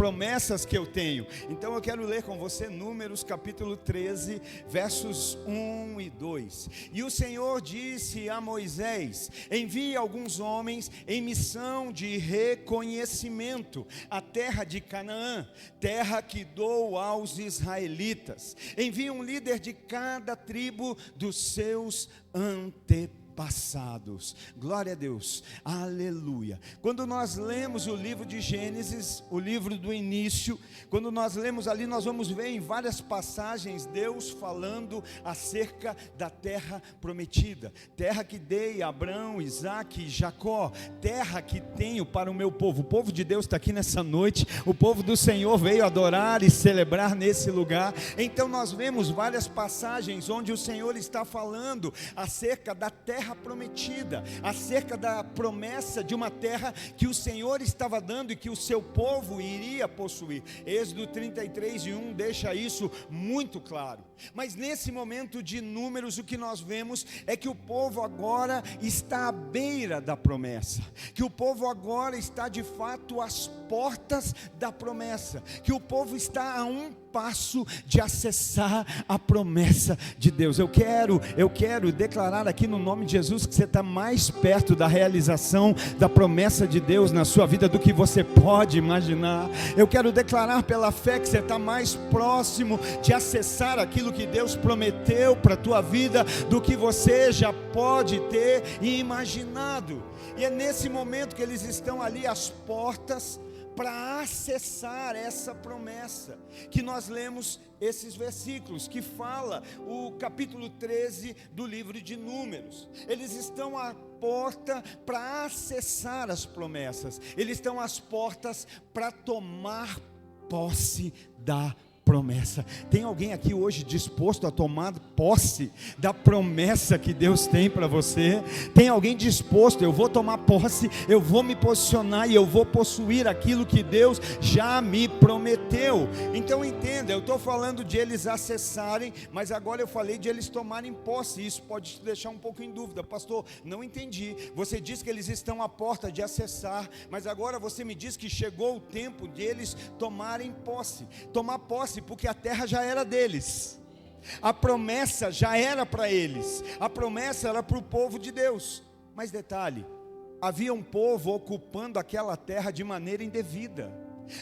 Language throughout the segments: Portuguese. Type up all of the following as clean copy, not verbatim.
promessas que eu tenho. Então eu quero ler com você Números capítulo 13, versos 1 e 2. E o Senhor disse a Moisés: envie alguns homens em missão de reconhecimento à terra de Canaã, terra que dou aos israelitas. Envie um líder de cada tribo dos seus antepassados. Glória a Deus, aleluia. Quando nós lemos o livro de Gênesis, o livro do início, quando nós lemos ali, nós vamos ver em várias passagens Deus falando acerca da terra prometida, terra que dei a Abraão, Isaque e Jacó, terra que tenho para o meu povo. O povo de Deus está aqui nessa noite, o povo do Senhor veio adorar e celebrar nesse lugar. Então nós vemos várias passagens onde o Senhor está falando acerca da terra prometida, acerca da promessa de uma terra que o Senhor estava dando e que o seu povo iria possuir. Êxodo 33:1 deixa isso muito claro. Mas nesse momento de Números, o que nós vemos é que o povo agora está à beira da promessa, que o povo agora está de fato às portas da promessa, que o povo está a um passo de acessar a promessa de Deus. Eu quero declarar aqui no nome de Jesus que você está mais perto da realização da promessa de Deus na sua vida do que você pode imaginar. Eu quero declarar pela fé que você está mais próximo de acessar aquilo que Deus prometeu para a tua vida do que você já pode ter imaginado. E é nesse momento que eles estão ali às portas para acessar essa promessa, que nós lemos esses versículos, que fala o capítulo 13 do livro de Números. Eles estão à porta para acessar as promessas, eles estão às portas para tomar posse da promessa. Tem alguém aqui hoje disposto a tomar posse da promessa que Deus tem para você? Tem alguém disposto? Eu vou tomar posse, eu vou me posicionar e eu vou possuir aquilo que Deus já me prometeu. Então entenda, eu estou falando de eles acessarem, mas agora eu falei de eles tomarem posse. Isso pode te deixar um pouco em dúvida. Pastor, não entendi. Você diz que eles estão à porta de acessar, mas agora você me diz que chegou o tempo de eles tomarem posse. Tomar posse porque a terra já era deles, a promessa já era para eles, a promessa era para o povo de Deus. Mas detalhe, havia um povo ocupando aquela terra de maneira indevida,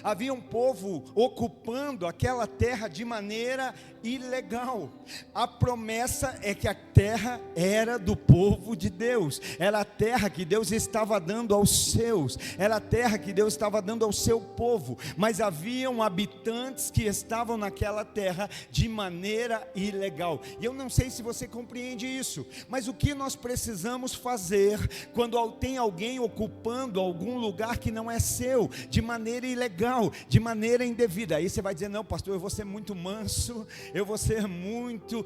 havia um povo ocupando aquela terra de maneira ilegal. A promessa é que a terra era do povo de Deus, era a terra que Deus estava dando aos seus, era a terra que Deus estava dando ao seu povo, mas haviam habitantes que estavam naquela terra de maneira ilegal. E eu não sei se você compreende isso, mas o que nós precisamos fazer quando tem alguém ocupando algum lugar que não é seu, de maneira ilegal, de maneira indevida? Aí você vai dizer: não, pastor, eu vou ser muito manso, eu vou ser muito,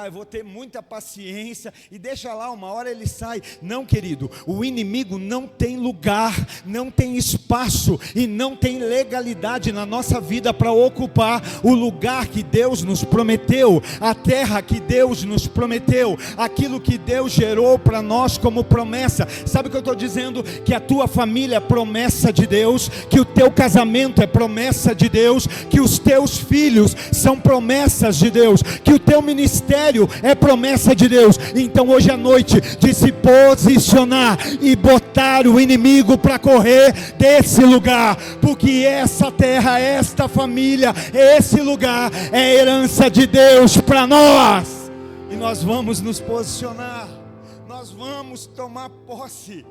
eu vou ter muita paciência, e deixa lá, uma hora ele sai. Não, querido, o inimigo não tem lugar, não tem espaço e não tem legalidade na nossa vida para ocupar o lugar que Deus nos prometeu, a terra que Deus nos prometeu, aquilo que Deus gerou para nós como promessa. Sabe o que eu estou dizendo? Que a tua família é promessa de Deus, que o teu casamento é promessa de Deus, que os teus filhos são promessas de Deus, que o teu ministério é promessa de Deus. Então hoje à noite, de se posicionar e botar o inimigo para correr desse lugar, porque essa terra, esta família, esse lugar é herança de Deus para nós, e nós vamos nos posicionar, nós vamos tomar posse.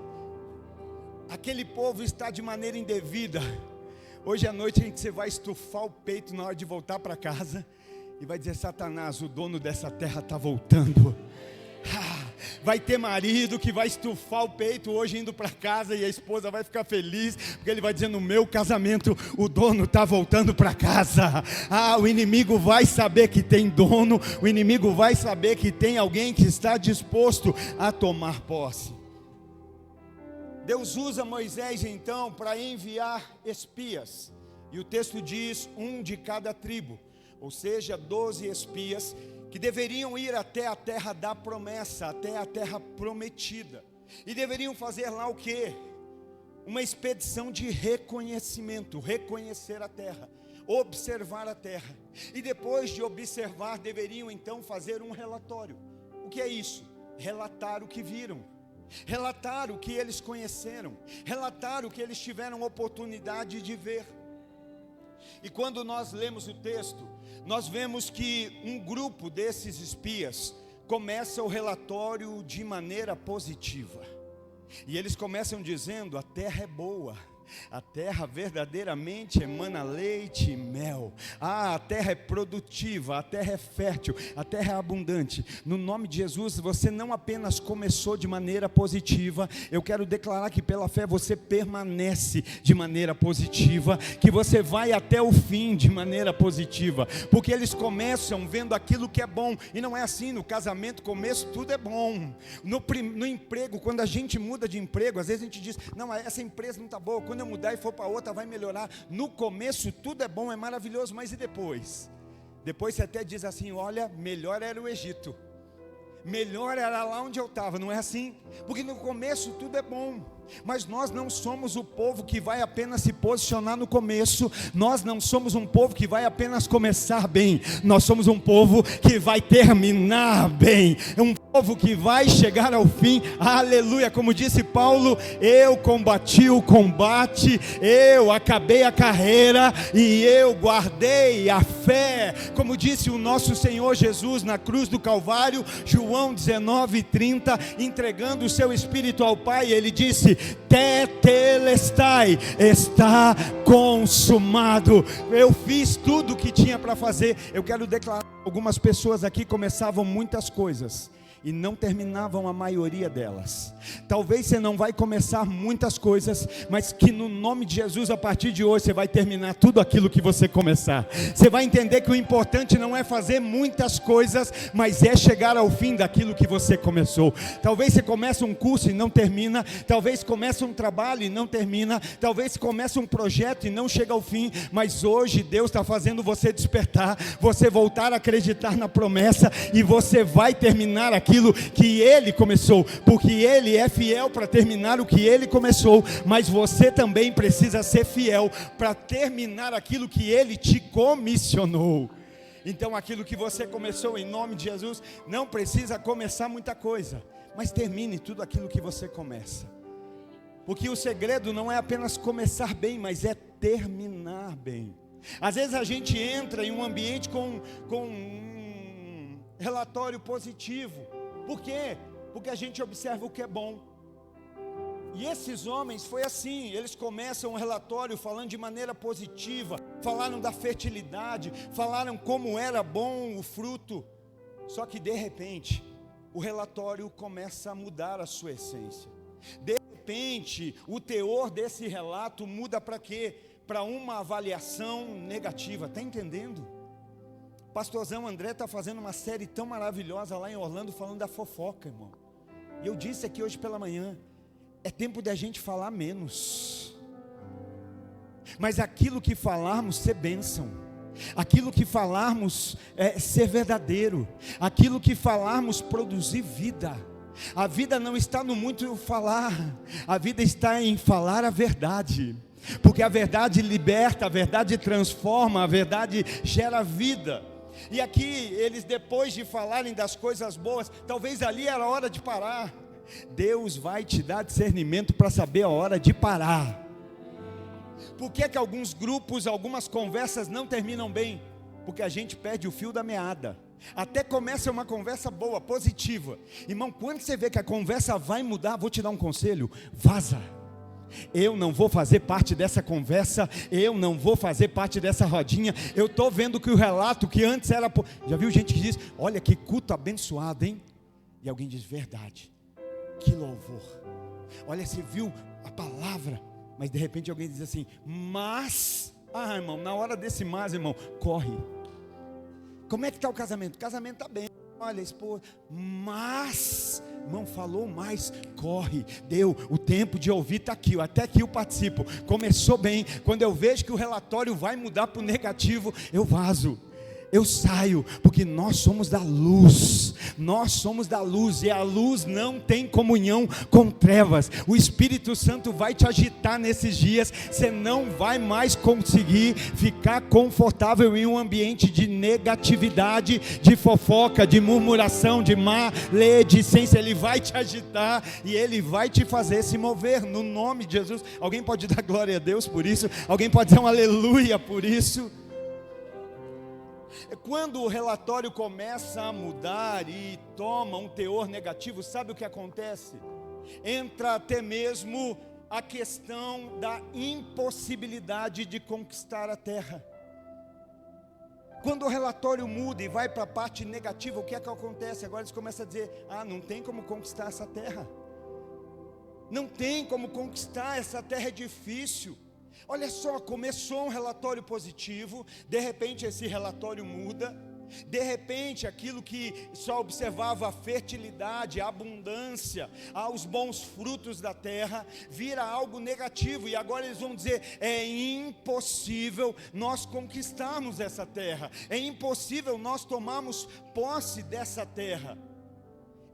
Aquele povo está de maneira indevida. Hoje à noite você vai estufar o peito na hora de voltar para casa e vai dizer: Satanás, o dono dessa terra está voltando. Vai ter marido que vai estufar o peito hoje indo para casa, e a esposa vai ficar feliz, porque ele vai dizer: no meu casamento o dono está voltando para casa. O inimigo vai saber que tem dono, o inimigo vai saber que tem alguém que está disposto a tomar posse. Deus usa Moisés então para enviar espias, e o texto diz: um de cada tribo, ou seja, 12 espias, que deveriam ir até a terra da promessa, até a terra prometida, e deveriam fazer lá o quê? uma expedição de reconhecimento, reconhecer a terra, observar a terra, e depois de observar, deveriam então fazer um relatório. O que é isso? Relatar o que viram, relatar o que eles conheceram, relatar o que eles tiveram oportunidade de ver. E quando nós lemos o texto, nós vemos que um grupo desses espias começa o relatório de maneira positiva. E eles começam dizendo: a terra é boa, a terra verdadeiramente emana leite e mel. A terra é produtiva, a terra é fértil, a terra é abundante. No nome de Jesus, você não apenas começou de maneira positiva, eu quero declarar que pela fé você permanece de maneira positiva, que você vai até o fim de maneira positiva, porque eles começam vendo aquilo que é bom. E não é assim no casamento, começo tudo é bom. No emprego, quando a gente muda de emprego, às vezes a gente diz: não, essa empresa não está boa, quando eu mudar e for para outra vai melhorar. No começo tudo é bom, é maravilhoso, mas e depois? Depois você até diz assim: olha, melhor era o Egito, melhor era lá onde eu estava. Não é assim? Porque no começo tudo é bom, mas nós não somos o povo que vai apenas se posicionar no começo. Nós não somos um povo que vai apenas começar bem, nós somos um povo que vai terminar bem, um povo que vai chegar ao fim. Aleluia. Como disse Paulo: eu combati o combate, eu acabei a carreira e eu guardei a fé. Como disse o nosso Senhor Jesus na cruz do Calvário, João 19:30, entregando o seu espírito ao Pai, ele disse: tetelestai, está consumado. Eu fiz tudo o que tinha para fazer. Eu quero declarar: algumas pessoas aqui começavam muitas coisas e não terminavam a maioria delas. Talvez você não vai começar muitas coisas, mas que no nome de Jesus, a partir de hoje, você vai terminar tudo aquilo que você começar. Você vai entender que o importante não é fazer muitas coisas, mas é chegar ao fim daquilo que você começou. Talvez você comece um curso e não termina, talvez comece um trabalho e não termina, talvez comece um projeto e não chega ao fim, mas hoje Deus está fazendo você despertar, você voltar a acreditar na promessa, e você vai terminar aquilo que Ele começou, porque Ele é fiel para terminar o que Ele começou. Mas você também precisa ser fiel para terminar aquilo que Ele te comissionou. Então aquilo que você começou, em nome de Jesus, não precisa começar muita coisa, mas termine tudo aquilo que você começa, porque o segredo não é apenas começar bem, mas é terminar bem. Às vezes a gente entra em um ambiente com um relatório positivo. Por quê? Porque a gente observa o que é bom. E esses homens foi assim, eles começam um relatório falando de maneira positiva, falaram da fertilidade, falaram como era bom o fruto. Só que de repente, o relatório começa a mudar a sua essência. De repente, o teor desse relato muda para quê? Para uma avaliação negativa. Está entendendo? Pastorzão André está fazendo uma série tão maravilhosa lá em Orlando, falando da fofoca, irmão. E eu disse aqui hoje pela manhã: é tempo de a gente falar menos, mas aquilo que falarmos ser bênção, aquilo que falarmos ser verdadeiro, aquilo que falarmos produzir vida. A vida não está no muito falar, a vida está em falar a verdade, porque a verdade liberta, a verdade transforma, a verdade gera vida. E aqui eles, depois de falarem das coisas boas, talvez ali era a hora de parar. Deus vai te dar discernimento para saber a hora de parar. Por que alguns grupos, algumas conversas não terminam bem? Porque a gente perde o fio da meada. Até começa uma conversa boa, positiva. Irmão, quando você vê que a conversa vai mudar, vou te dar um conselho: vaza. Eu não vou fazer parte dessa conversa, eu não vou fazer parte dessa rodinha. Eu estou vendo que o relato que antes era... Já viu gente que diz: olha que culto abençoado, hein? E alguém diz: verdade, que louvor. Olha, você viu a palavra, mas de repente alguém diz assim: mas... irmão, na hora desse mas, irmão, corre. Como é que está o casamento? O casamento está bem. Olha, esposa, mas, irmão, falou mais, corre, deu, o tempo de ouvir está aqui, até aqui eu participo, começou bem. Quando eu vejo que o relatório vai mudar para o negativo, eu vazo. Eu saio, porque nós somos da luz, e a luz não tem comunhão com trevas. O Espírito Santo vai te agitar nesses dias, você não vai mais conseguir ficar confortável em um ambiente de negatividade, de fofoca, de murmuração, de maledicência. Ele vai te agitar e Ele vai te fazer se mover, no nome de Jesus. Alguém pode dar glória a Deus por isso? Alguém pode dizer um aleluia por isso? Quando o relatório começa a mudar e toma um teor negativo, sabe o que acontece? Entra até mesmo a questão da impossibilidade de conquistar a terra. Quando o relatório muda e vai para a parte negativa, o que é que acontece? Agora eles começam a dizer: não tem como conquistar essa terra, não tem como conquistar, essa terra é difícil. Olha só, começou um relatório positivo, de repente esse relatório muda, de repente aquilo que só observava a fertilidade, a abundância, os bons frutos da terra, vira algo negativo, e agora eles vão dizer: é impossível nós conquistarmos essa terra, é impossível nós tomarmos posse dessa terra.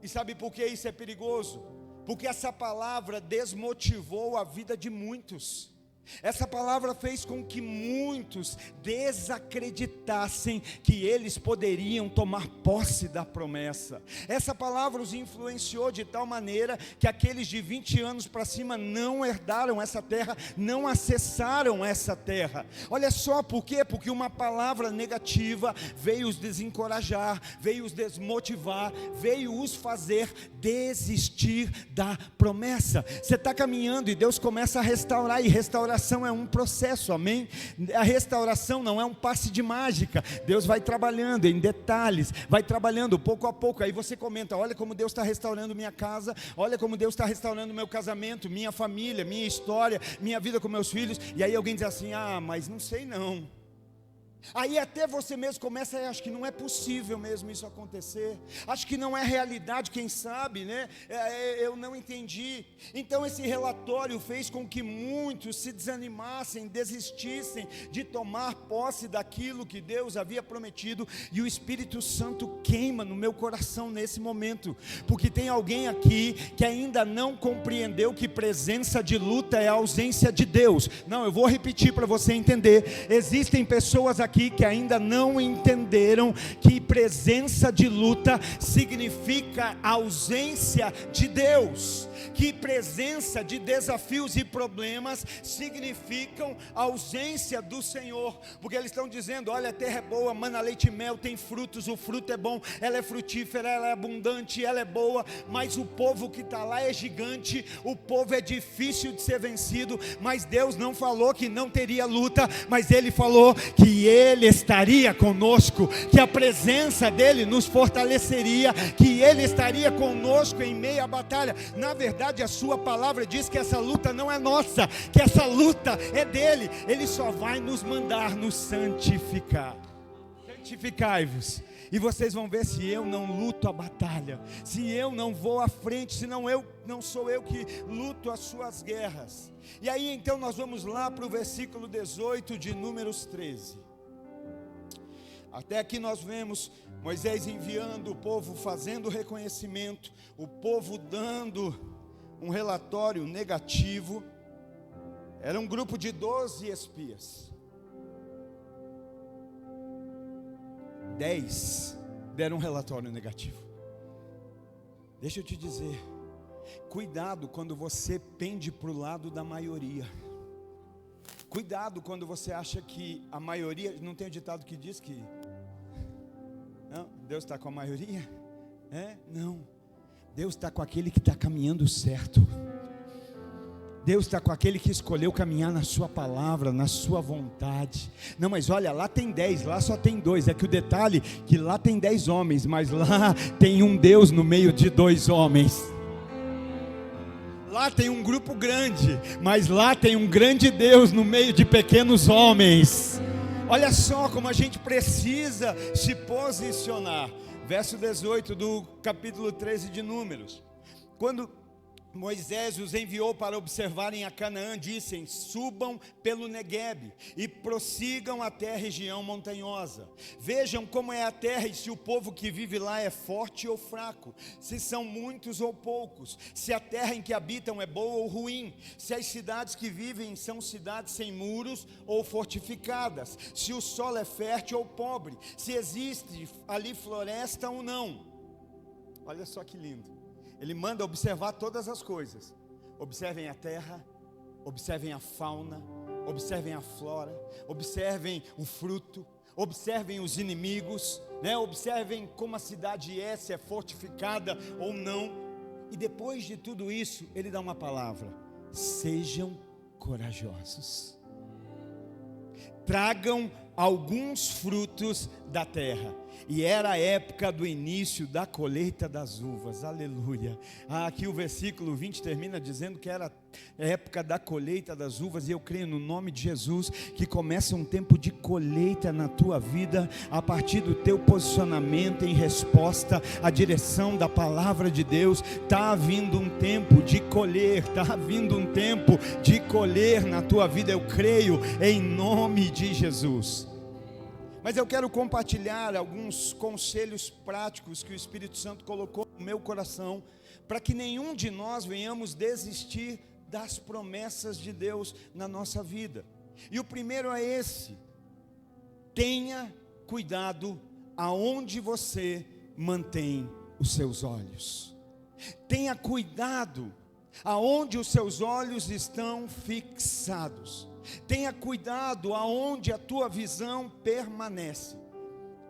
E sabe por que isso é perigoso? Porque essa palavra desmotivou a vida de muitos. Essa palavra fez com que muitos desacreditassem que eles poderiam tomar posse da promessa. Essa palavra os influenciou de tal maneira que aqueles de 20 anos para cima não herdaram essa terra, não acessaram essa terra. Olha só por quê? Porque uma palavra negativa veio os desencorajar, veio os desmotivar, veio os fazer desistir da promessa. Você está caminhando e Deus começa a restaurar, e restauração é um processo, amém? A restauração não é um passe de mágica. Deus vai trabalhando em detalhes, vai trabalhando pouco a pouco. Aí você comenta: olha como Deus está restaurando minha casa, olha como Deus está restaurando meu casamento, minha família, minha história, minha vida com meus filhos. E aí alguém diz assim: mas não sei não. Aí até você mesmo começa a: acho que não é possível mesmo isso acontecer, acho que não é realidade, quem sabe, né? Eu não entendi. Então esse relatório fez com que muitos se desanimassem, desistissem de tomar posse daquilo que Deus havia prometido. E o Espírito Santo queima no meu coração nesse momento, porque tem alguém aqui que ainda não compreendeu que presença de luta é a ausência de Deus. Não, eu vou repetir para você entender. Existem pessoas aqui que ainda não entenderam que presença de luta significa ausência de Deus, que presença de desafios e problemas significam ausência do Senhor, porque eles estão dizendo: olha, a terra é boa, mana leite e mel, tem frutos, o fruto é bom, ela é frutífera, ela é abundante, ela é boa, mas o povo que está lá é gigante, o povo é difícil de ser vencido. Mas Deus não falou que não teria luta, mas Ele falou que Ele estaria conosco, que a presença dEle nos fortaleceria, que Ele estaria conosco em meio à batalha. Na verdade, a sua palavra diz que essa luta não é nossa, que essa luta é dEle. Ele só vai nos mandar nos santificar. Santificai-vos, e vocês vão ver se eu não luto a batalha, se eu não vou à frente, se não sou eu que luto as suas guerras. E aí então nós vamos lá para o versículo 18 de Números 13. Até aqui nós vemos Moisés enviando o povo, fazendo reconhecimento, o povo dando um relatório negativo. Era um grupo de 12 espias. 10 deram um relatório negativo. Deixa eu te dizer, cuidado quando você pende para o lado da maioria. Cuidado quando você acha que a maioria, não tem um ditado que diz que não, Deus está com a maioria? Não, Deus está com aquele que está caminhando certo. Deus está com aquele que escolheu caminhar na sua palavra, na sua vontade. Não, mas olha, lá tem 10, lá só tem 2. É que o detalhe, que lá tem 10 homens, mas lá tem um Deus no meio de 2 homens. Lá tem um grupo grande, mas lá tem um grande Deus no meio de pequenos homens. Olha só como a gente precisa se posicionar. Verso 18 do capítulo 13 de Números. Quando Moisés os enviou para observarem a Canaã, dissem: subam pelo Neguebe e prossigam até a região montanhosa. Vejam como é a terra e se o povo que vive lá é forte ou fraco, se são muitos ou poucos, se a terra em que habitam é boa ou ruim, se as cidades que vivem são cidades sem muros ou fortificadas, se o solo é fértil ou pobre, se existe ali floresta ou não. Olha só que lindo. Ele manda observar todas as coisas. Observem a terra, observem a fauna, observem a flora, observem o fruto, observem os inimigos, observem como a cidade é, se é fortificada ou não. E depois de tudo isso, ele dá uma palavra: sejam corajosos. Tragam alguns frutos da terra. E era a época do início da colheita das uvas, aleluia. Aqui o versículo 20 termina dizendo que era a época da colheita das uvas. E eu creio no nome de Jesus que começa um tempo de colheita na tua vida, a partir do teu posicionamento em resposta à direção da palavra de Deus. Está vindo um tempo de colher, está vindo um tempo de colher na tua vida, eu creio em nome de Jesus. Mas eu quero compartilhar alguns conselhos práticos que o Espírito Santo colocou no meu coração, para que nenhum de nós venhamos desistir das promessas de Deus na nossa vida. E o primeiro é esse: tenha cuidado aonde você mantém os seus olhos. Tenha cuidado aonde os seus olhos estão fixados. Tenha cuidado aonde a tua visão permanece.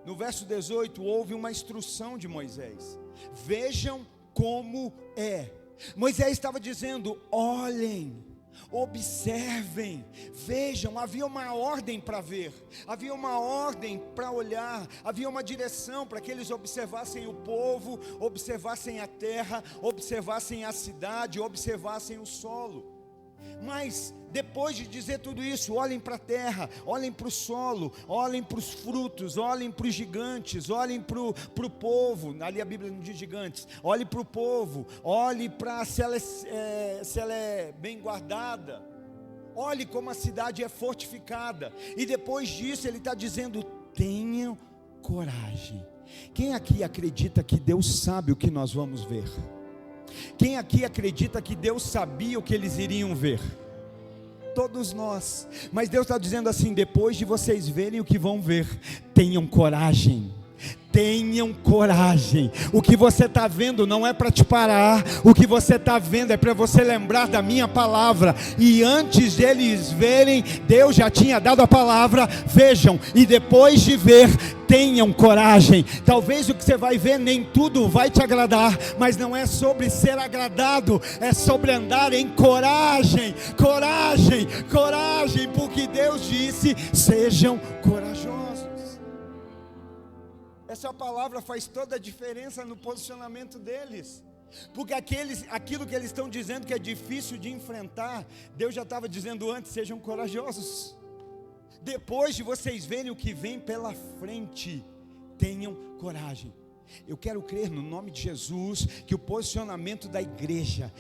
No verso 18 houve uma instrução de Moisés: vejam como é. Moisés estava dizendo: olhem, observem, vejam. Havia uma ordem para ver, havia uma ordem para olhar, havia uma direção para que eles observassem o povo, observassem a terra, observassem a cidade, observassem o solo. Mas depois de dizer tudo isso, olhem para a terra, olhem para o solo, olhem para os frutos, olhem para os gigantes, olhem para o povo. Ali a Bíblia não diz gigantes. Olhe para o povo, olhe para se ela é bem guardada, olhe como a cidade é fortificada. E depois disso ele está dizendo: tenham coragem. Quem aqui acredita que Deus sabe o que nós vamos ver? Quem aqui acredita que Deus sabia o que eles iriam ver? Todos nós. Mas Deus está dizendo assim: depois de vocês verem o que vão ver, tenham coragem. Tenham coragem. O que você está vendo não é para te parar. O que você está vendo é para você lembrar da minha palavra. E antes deles verem, Deus já tinha dado a palavra. Vejam, e depois de ver, tenham coragem. Talvez o que você vai ver, nem tudo vai te agradar, mas não é sobre ser agradado, é sobre andar em coragem. Coragem, coragem, porque Deus disse: sejam corajosos. Essa palavra faz toda a diferença no posicionamento deles, porque aquilo que eles estão dizendo que é difícil de enfrentar, Deus já estava dizendo antes: sejam corajosos. Depois de vocês verem o que vem pela frente, tenham coragem. Eu quero crer no nome de Jesus que o posicionamento da igreja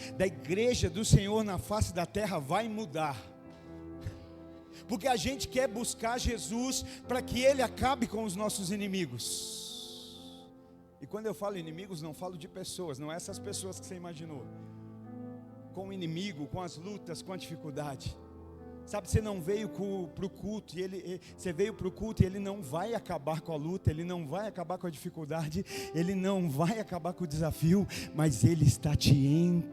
do Senhor na face da terra vai mudar, porque a gente quer buscar Jesus para que Ele acabe com os nossos inimigos. E quando eu falo inimigos, não falo de pessoas, não é essas pessoas que você imaginou. Com o inimigo, com as lutas, com a dificuldade. Sabe, você não veio para o culto, você veio para o culto e Ele não vai acabar com a luta, Ele não vai acabar com a dificuldade, Ele não vai acabar com o desafio, mas Ele está te encorajando,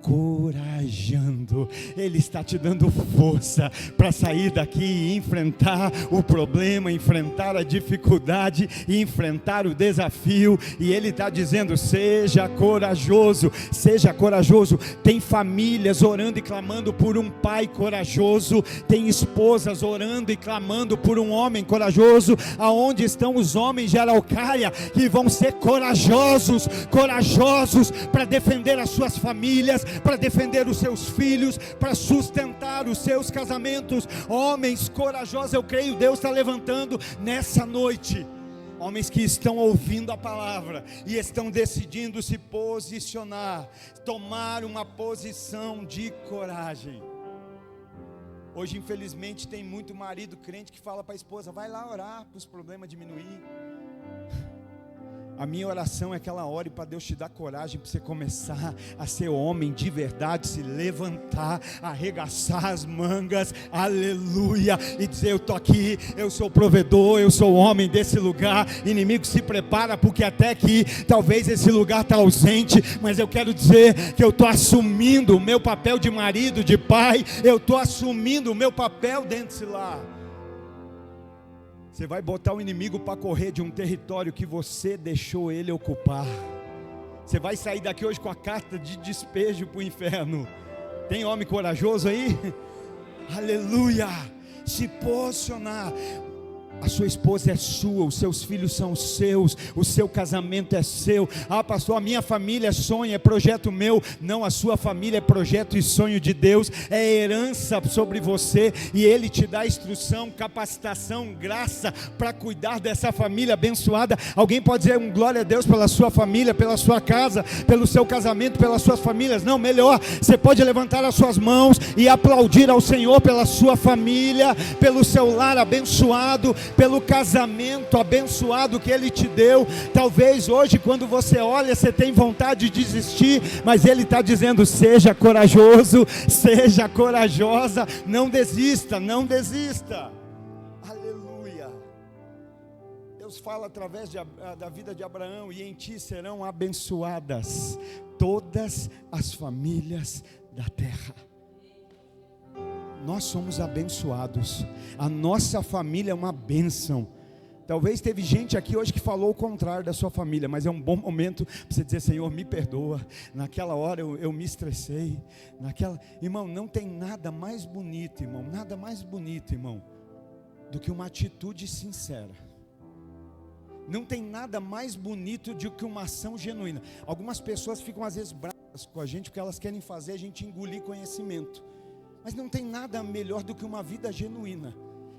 Ele está te dando força para sair daqui e enfrentar o problema, enfrentar a dificuldade, enfrentar o desafio. E Ele está dizendo: seja corajoso, seja corajoso. Tem famílias orando e clamando por um pai corajoso, tem esposas orando e clamando por um homem corajoso. Aonde estão os homens de Araucária que vão ser corajosos para defender as suas famílias, para defender os seus filhos, para sustentar os seus casamentos? Homens corajosos, eu creio, Deus está levantando nessa noite Homens que estão ouvindo a palavra e estão decidindo se posicionar, tomar uma posição de coragem. Hoje, infelizmente, tem muito marido crente que fala para a esposa: vai lá orar para os problemas diminuir. A minha oração é que ela ore para Deus te dar coragem, para você começar a ser homem de verdade, se levantar, arregaçar as mangas, aleluia, e dizer: eu estou aqui, eu sou o provedor, eu sou o homem desse lugar. Inimigo, se prepara, porque até aqui talvez esse lugar está ausente, mas eu quero dizer que eu estou assumindo o meu papel de marido, de pai, eu estou assumindo o meu papel dentro desse lar. Você vai botar o inimigo para correr de um território que você deixou ele ocupar. Você vai sair daqui hoje com a carta de despejo para o inferno. Tem homem corajoso aí? Aleluia! Se posicionar. A sua esposa é sua, os seus filhos são seus, o seu casamento é seu. Ah, pastor, a minha família é sonho, é projeto meu. Não, a sua família é projeto e sonho de Deus, é herança sobre você, e Ele te dá instrução, capacitação, graça para cuidar dessa família abençoada. Alguém pode dizer glória a Deus pela sua família, pela sua casa, pelo seu casamento, pelas suas famílias? Não, melhor, você pode levantar as suas mãos e aplaudir ao Senhor pela sua família, pelo seu lar abençoado, pelo casamento abençoado que Ele te deu. Talvez hoje, quando você olha, você tem vontade de desistir, mas Ele está dizendo: seja corajoso, seja corajosa, não desista, não desista. Aleluia. Deus fala através da vida de Abraão: e em ti serão abençoadas todas as famílias da terra. Nós somos abençoados, a nossa família é uma bênção. Talvez teve gente aqui hoje que falou o contrário da sua família, mas é um bom momento para você dizer: Senhor, me perdoa, naquela hora eu me estressei, irmão, não tem nada mais bonito, irmão, nada mais bonito, irmão, do que uma atitude sincera. Não tem nada mais bonito do que uma ação genuína. Algumas pessoas ficam às vezes bravas com a gente, porque elas querem fazer a gente engolir conhecimento. Mas não tem nada melhor do que uma vida genuína,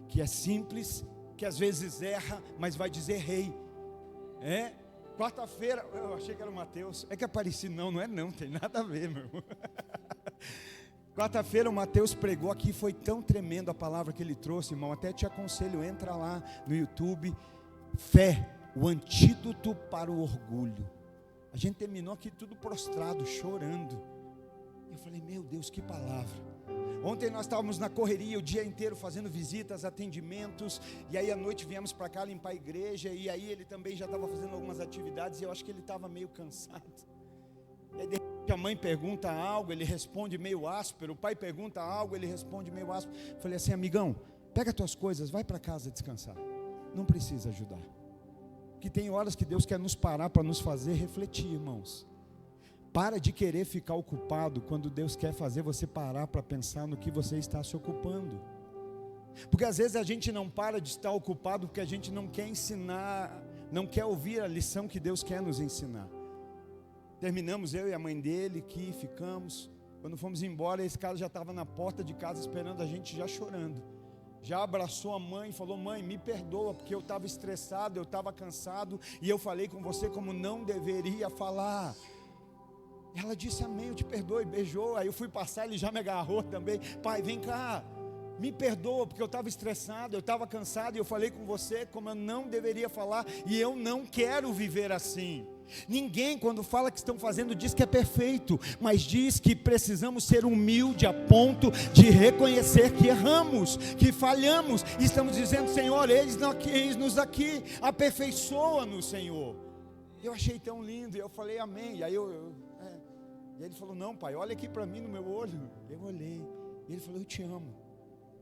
que é simples, que às vezes erra, mas vai dizer rei. Quarta-feira, eu achei que era o Mateus, é que apareci, não é não, tem nada a ver, meu irmão. Quarta-feira o Mateus pregou aqui, foi tão tremendo a palavra que ele trouxe, irmão, até te aconselho, entra lá no YouTube, fé, o antídoto para o orgulho. A gente terminou aqui tudo prostrado, chorando. Eu falei: meu Deus, que palavra. Ontem nós estávamos na correria o dia inteiro fazendo visitas, atendimentos, e aí à noite viemos para cá limpar a igreja, e aí ele também já estava fazendo algumas atividades, e eu acho que ele estava meio cansado. E aí de repente a mãe pergunta algo, ele responde meio áspero, o pai pergunta algo, ele responde meio áspero. Eu falei assim: amigão, pega tuas coisas, vai para casa descansar, não precisa ajudar. Que tem horas que Deus quer nos parar para nos fazer refletir, irmãos. Para de querer ficar ocupado quando Deus quer fazer você parar para pensar no que você está se ocupando. Porque às vezes a gente não para de estar ocupado porque a gente não quer ensinar, não quer ouvir a lição que Deus quer nos ensinar. Terminamos, eu e a mãe dele, que ficamos. Quando fomos embora, esse cara já estava na porta de casa esperando a gente, já chorando. Já abraçou a mãe e falou: mãe, me perdoa, porque eu estava estressado, eu estava cansado, e eu falei com você como não deveria falar. Ela disse: amém, eu te perdoo, e beijou. Aí eu fui passar, ele já me agarrou também: pai, vem cá, me perdoa, porque eu estava estressado, eu estava cansado, e eu falei com você como eu não deveria falar, e eu não quero viver assim. Ninguém, quando fala que estão fazendo, diz que é perfeito, mas diz que precisamos ser humildes a ponto de reconhecer que erramos, que falhamos, e estamos dizendo: Senhor, eis-nos aqui, aperfeiçoa-nos, Senhor. Eu achei tão lindo, e eu falei amém. E aí e ele falou: não, pai, olha aqui para mim no meu olho. Eu olhei, e ele falou: eu te amo.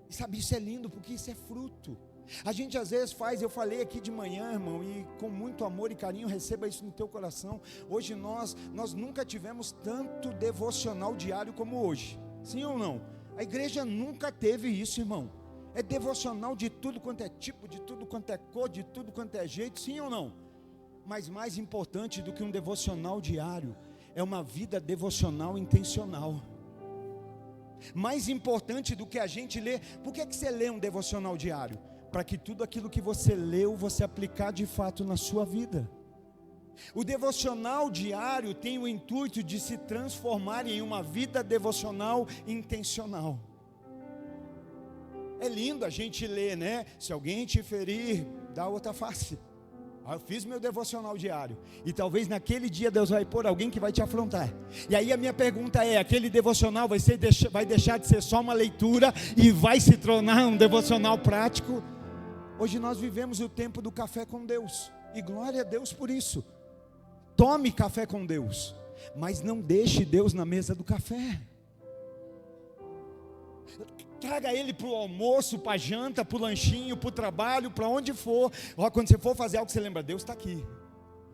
E sabe, isso é lindo, porque isso é fruto. A gente às vezes faz, eu falei aqui de manhã, irmão, e com muito amor e carinho, receba isso no teu coração. Hoje nós nunca tivemos tanto devocional diário como hoje. Sim ou não? A igreja nunca teve isso, irmão. É devocional de tudo quanto é tipo, de tudo quanto é cor, de tudo quanto é jeito, sim ou não? Mas mais importante do que um devocional diário é uma vida devocional intencional. Mais importante do que a gente ler. Por que você lê um devocional diário? para que tudo aquilo que você leu, você aplicar de fato na sua vida. O devocional diário tem o intuito de se transformar em uma vida devocional intencional. É lindo a gente ler, né? Se alguém te ferir, dá outra face. Eu fiz meu devocional diário, e talvez naquele dia Deus vai pôr alguém que vai te afrontar. E aí a minha pergunta é: aquele devocional vai deixar de ser só uma leitura e vai se tornar um devocional prático? Hoje nós vivemos o tempo do café com Deus, e glória a Deus por isso. Tome café com Deus, mas não deixe Deus na mesa do café. Traga Ele para o almoço, para a janta, para o lanchinho, para o trabalho, para onde for. Quando você for fazer algo, você lembra: Deus está aqui.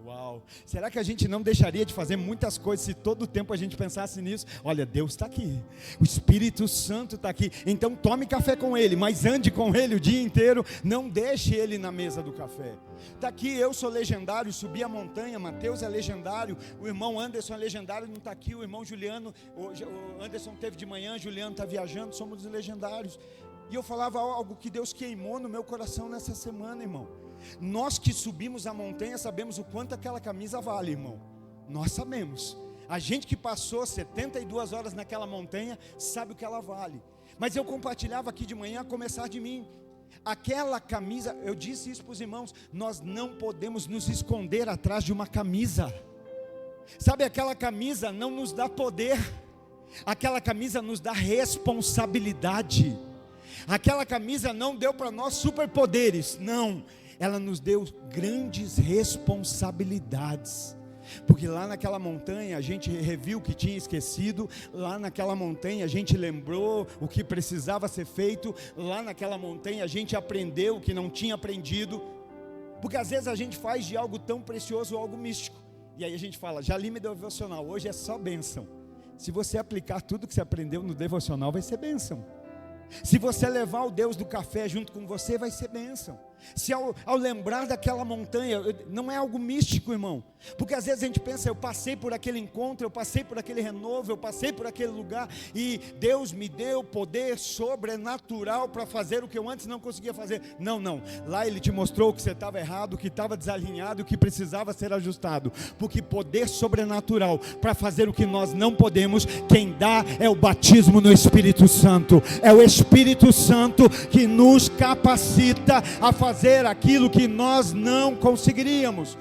Uau! Será que a gente não deixaria de fazer muitas coisas se todo o tempo a gente pensasse nisso? Olha, Deus está aqui, o Espírito Santo está aqui. Então tome café com Ele, mas ande com Ele o dia inteiro. Não deixe Ele na mesa do café. Está aqui, eu sou legendário, subi a montanha. Mateus é legendário, o irmão Anderson é legendário, não está aqui. O irmão Juliano, o Anderson teve de manhã, Juliano está viajando, somos legendários. E eu falava algo que Deus queimou no meu coração nessa semana, irmão. Nós que subimos a montanha sabemos o quanto aquela camisa vale, irmão. Nós sabemos. A gente que passou 72 horas naquela montanha sabe o que ela vale. Mas eu compartilhava aqui de manhã, a começar de mim. Aquela camisa, eu disse isso para os irmãos: nós não podemos nos esconder atrás de uma camisa. Sabe, aquela camisa não nos dá poder. Aquela camisa nos dá responsabilidade. Aquela camisa não deu para nós superpoderes, não. Ela nos deu grandes responsabilidades. Porque lá naquela montanha a gente reviu o que tinha esquecido. Lá naquela montanha a gente lembrou o que precisava ser feito. Lá naquela montanha a gente aprendeu o que não tinha aprendido. Porque às vezes a gente faz de algo tão precioso algo místico. E aí a gente fala: já li meu devocional, hoje é só bênção. Se você aplicar tudo que você aprendeu no devocional, vai ser bênção. Se você levar o Deus do café junto com você, vai ser bênção. Se ao lembrar daquela montanha, não é algo místico, irmão. Porque às vezes a gente pensa: eu passei por aquele encontro, eu passei por aquele renovo, eu passei por aquele lugar, e Deus me deu poder sobrenatural para fazer o que eu antes não conseguia fazer. Não, não. Lá Ele te mostrou que você estava errado, que estava desalinhado, que precisava ser ajustado. Porque poder sobrenatural para fazer o que nós não podemos, quem dá é o batismo no Espírito Santo. É o Espírito Santo que nos capacita a fazer aquilo que nós não conseguiríamos.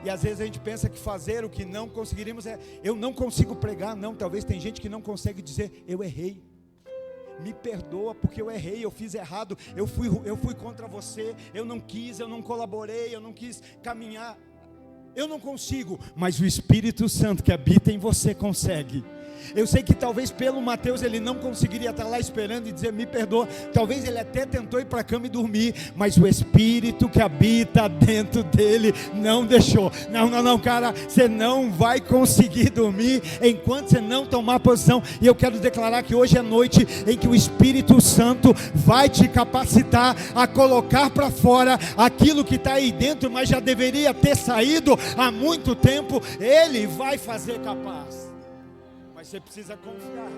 E às vezes a gente pensa que fazer o que não conseguiríamos é: eu não consigo pregar. Não, talvez tem gente que não consegue dizer: eu errei, me perdoa porque eu errei, eu fiz errado, eu fui contra você, eu não quis, eu não colaborei, eu não quis caminhar, eu não consigo. Mas o Espírito Santo que habita em você consegue. Eu sei que talvez pelo Mateus ele não conseguiria estar lá esperando e dizer: me perdoa. Talvez ele até tentou ir para a cama e dormir, mas o Espírito que habita dentro dele não deixou. Não, cara, você não vai conseguir dormir enquanto você não tomar posição. E eu quero declarar que hoje é noite em que o Espírito Santo vai te capacitar a colocar para fora aquilo que está aí dentro, mas já deveria ter saído há muito tempo. Ele vai fazer capaz. Mas você precisa confiar,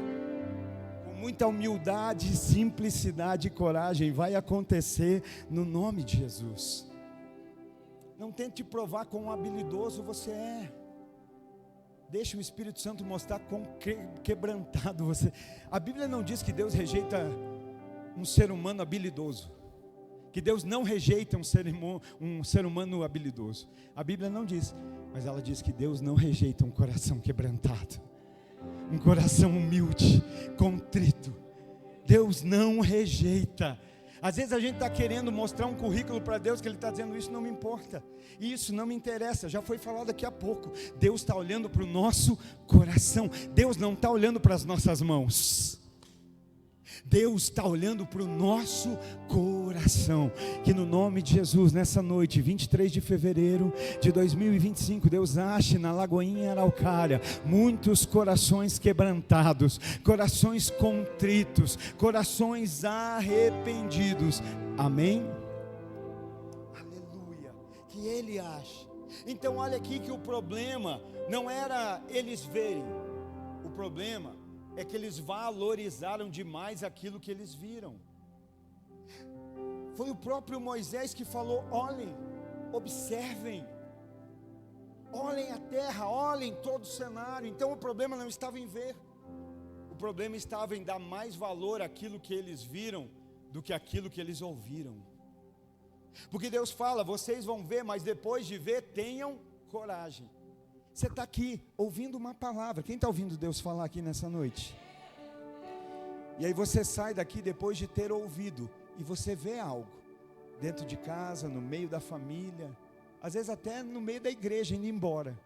com muita humildade, simplicidade e coragem. Vai acontecer no nome de Jesus. Não tente provar quão habilidoso você é. Deixa o Espírito Santo mostrar quão quebrantado você é. A Bíblia não diz que Deus rejeita um ser humano habilidoso, que Deus não rejeita um ser humano habilidoso. A Bíblia não diz, mas ela diz que Deus não rejeita um coração quebrantado, um coração humilde, contrito. Deus não rejeita. Às vezes a gente está querendo mostrar um currículo para Deus, que Ele está dizendo: isso não me importa, isso não me interessa. Já foi falado daqui a pouco. Deus está olhando para o nosso coração. Deus não está olhando para as nossas mãos. Deus está olhando para o nosso coração. Que no nome de Jesus, nessa noite, 23 de fevereiro de 2025, Deus ache na Lagoinha Araucária muitos corações quebrantados, corações contritos, corações arrependidos. Amém? Aleluia. Que Ele ache. Então olha aqui que o problema não era eles verem. O problema é que eles valorizaram demais aquilo que eles viram. Foi o próprio Moisés que falou: olhem, observem, olhem a terra, olhem todo o cenário. Então o problema não estava em ver, o problema estava em dar mais valor àquilo que eles viram do que aquilo que eles ouviram. Porque Deus fala: vocês vão ver, mas depois de ver, tenham coragem. Você está aqui ouvindo uma palavra. Quem está ouvindo Deus falar aqui nessa noite? E aí você sai daqui depois de ter ouvido, e você vê algo dentro de casa, no meio da família, às vezes até no meio da igreja, indo embora.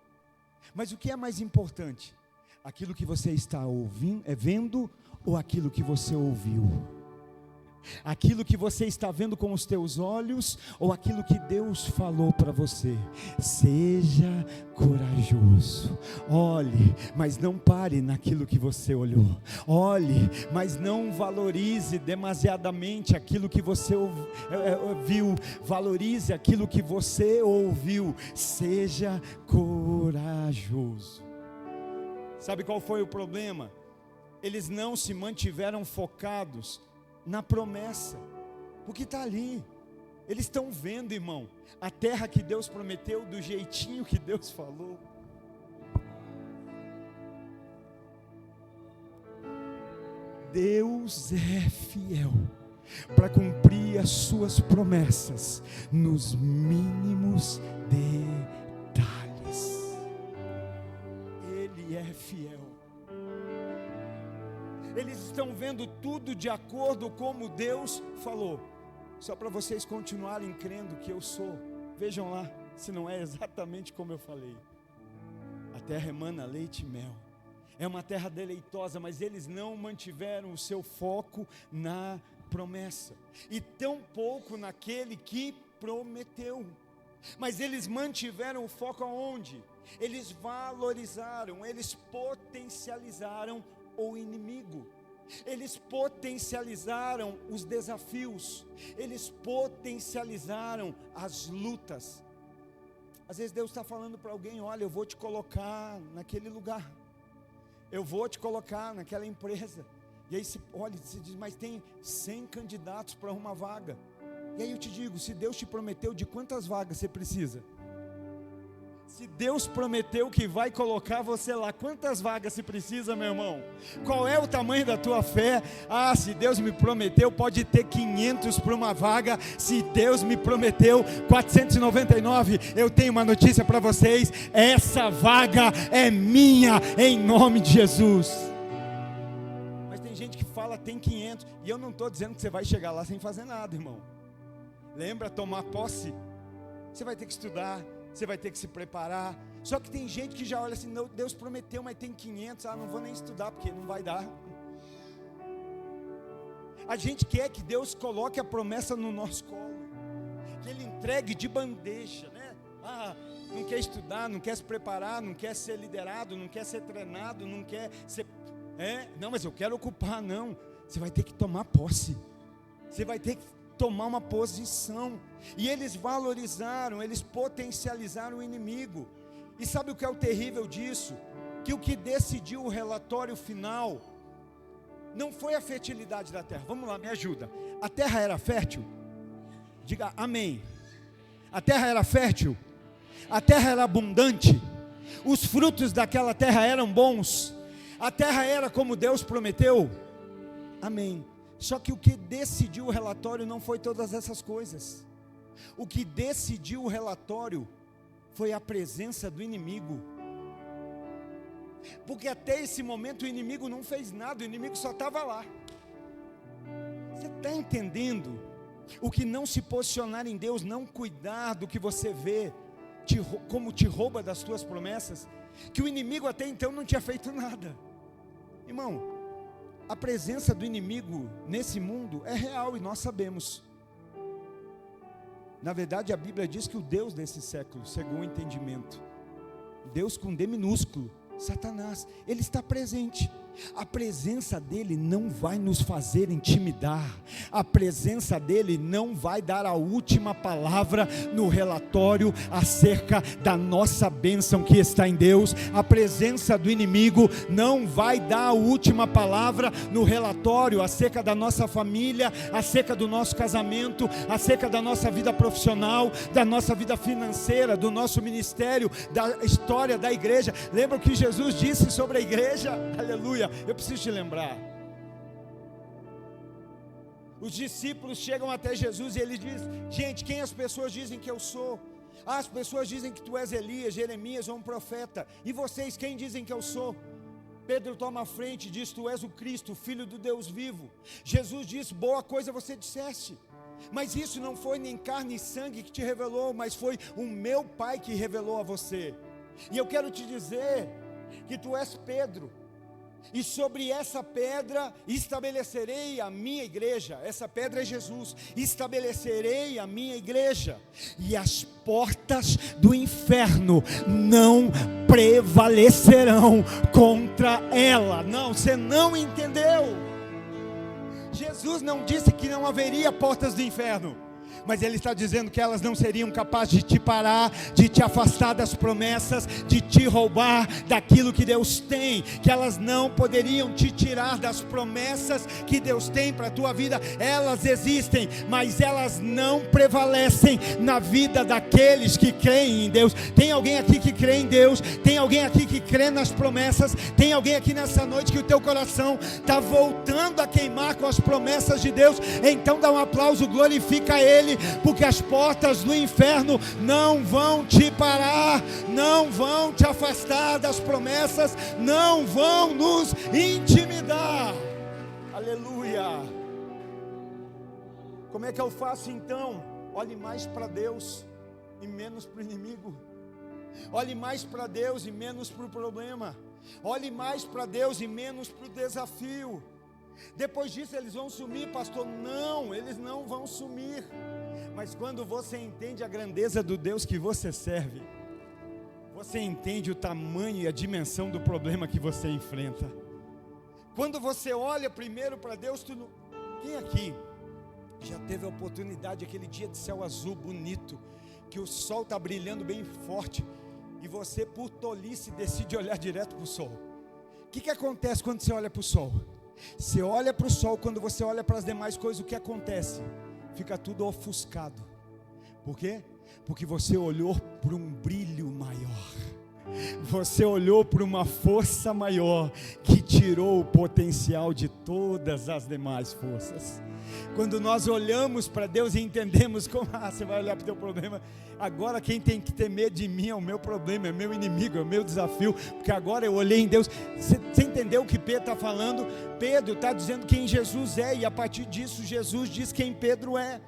Mas o que é mais importante? Aquilo que você está ouvindo, vendo, ou aquilo que você ouviu? Aquilo que você está vendo com os teus olhos, ou aquilo que Deus falou para você? Seja corajoso. Olhe, mas não pare naquilo que você olhou. Olhe, mas não valorize demasiadamente aquilo que você viu. Valorize aquilo que você ouviu. Seja corajoso. Sabe qual foi o problema? Eles não se mantiveram focados na promessa, porque está ali. Eles estão vendo, irmão, a terra que Deus prometeu, do jeitinho que Deus falou. Deus é fiel para cumprir as suas promessas nos mínimos detalhes. Ele é fiel. Eles estão vendo tudo de acordo com como Deus falou. Só para vocês continuarem crendo que eu sou. Vejam lá, se não é exatamente como eu falei. A terra emana leite e mel. É uma terra deleitosa, mas eles não mantiveram o seu foco na promessa. E tão pouco naquele que prometeu. Mas eles mantiveram o foco aonde? Eles valorizaram, eles potencializaram o inimigo. Eles potencializaram os desafios. Eles potencializaram as lutas. Às vezes Deus está falando para alguém: olha, eu vou te colocar naquele lugar, eu vou te colocar naquela empresa. E aí olha, você diz: mas tem 100 candidatos para uma vaga. E aí eu te digo: se Deus te prometeu, de quantas vagas você precisa? Se Deus prometeu que vai colocar você lá, quantas vagas se precisa, meu irmão? Qual é o tamanho da tua fé? Ah, se Deus me prometeu, pode ter 500 para uma vaga. Se Deus me prometeu 499, eu tenho uma notícia para vocês: essa vaga é minha, em nome de Jesus. Mas tem gente que fala tem 500, e eu não estou dizendo que você vai chegar lá sem fazer nada, irmão. Lembra, tomar posse? Você vai ter que estudar, você vai ter que se preparar. Só que tem gente que já olha assim: não, Deus prometeu, mas tem 500, não vou nem estudar porque não vai dar. A gente quer que Deus coloque a promessa no nosso colo, que Ele entregue de bandeja, né? Não quer estudar, não quer se preparar, não quer ser liderado, não quer ser treinado, não quer ser... não, mas eu quero ocupar. Não, você vai ter que tomar posse, você vai ter que tomar uma posição. E eles valorizaram, eles potencializaram o inimigo. E sabe o que é o terrível disso? Que o que decidiu o relatório final não foi a fertilidade da terra. Vamos lá, me ajuda. A terra era fértil? Diga amém. A terra era fértil? A terra era abundante? Os frutos daquela terra eram bons? A terra era como Deus prometeu? Amém. Só que o que decidiu o relatório não foi todas essas coisas. O que decidiu o relatório foi a presença do inimigo. Porque até esse momento o inimigo não fez nada, o inimigo só estava lá. Você está entendendo? O que não se posicionar em Deus, não cuidar do que você vê, como te rouba das tuas promessas, que o inimigo até então não tinha feito nada. Irmão, a presença do inimigo nesse mundo é real e nós sabemos. Na verdade, a Bíblia diz que o Deus desse século cegou o entendimento. Deus com D minúsculo, Satanás, ele está presente. A presença dele não vai nos fazer intimidar, a presença dele não vai dar a última palavra no relatório acerca da nossa bênção que está em Deus. A presença do inimigo não vai dar a última palavra no relatório acerca da nossa família, acerca do nosso casamento, acerca da nossa vida profissional, da nossa vida financeira, do nosso ministério, da história da igreja. Lembra o que Jesus disse sobre a igreja? Aleluia. Eu preciso te lembrar. Os discípulos chegam até Jesus e ele diz: gente, quem as pessoas dizem que eu sou? As pessoas dizem que tu és Elias, Jeremias ou um profeta. E vocês, quem dizem que eu sou? Pedro toma a frente e diz: tu és o Cristo, o Filho do Deus vivo. Jesus diz: boa coisa você disseste, mas isso não foi nem carne e sangue que te revelou, mas foi o meu Pai que revelou a você. E eu quero te dizer que tu és Pedro, e sobre essa pedra estabelecerei a minha igreja. Essa pedra é Jesus. Estabelecerei a minha igreja, e as portas do inferno não prevalecerão contra ela. Não, você não entendeu. Jesus não disse que não haveria portas do inferno, mas Ele está dizendo que elas não seriam capazes de te parar, de te afastar das promessas, de te roubar daquilo que Deus tem, que elas não poderiam te tirar das promessas que Deus tem para a tua vida. Elas existem, mas elas não prevalecem na vida daqueles que creem em Deus. Tem alguém aqui que crê em Deus? Tem alguém aqui que crê nas promessas? Tem alguém aqui nessa noite que o teu coração está voltando a queimar com as promessas de Deus? Então dá um aplauso, glorifica Ele, porque as portas do inferno não vão te parar, não vão te afastar das promessas, não vão nos intimidar. Aleluia. Como é que eu faço então? Olhe mais para Deus e menos para o inimigo. Olhe mais para Deus e menos para o problema. Olhe mais para Deus e menos para o desafio. Depois disso eles vão sumir, pastor? Não, eles não vão sumir. Mas quando você entende a grandeza do Deus que você serve, você entende o tamanho e a dimensão do problema que você enfrenta. Quando você olha primeiro para Deus, quem aqui já teve a oportunidade, aquele dia de céu azul bonito, que o sol está brilhando bem forte, e você por tolice decide olhar direto para o sol? O que acontece quando você olha para o sol? Você olha para o sol, quando você olha para as demais coisas, o que acontece? Fica tudo ofuscado. Por quê? Porque você olhou para um brilho maior, você olhou para uma força maior, que tirou o potencial de todas as demais forças. Quando nós olhamos para Deus e entendemos como, você vai olhar para o teu problema, agora quem tem que ter medo de mim é o meu problema, é meu inimigo, é o meu desafio, porque agora eu olhei em Deus. Você entendeu o que Pedro está falando? Pedro está dizendo quem Jesus é, e a partir disso Jesus diz quem Pedro é.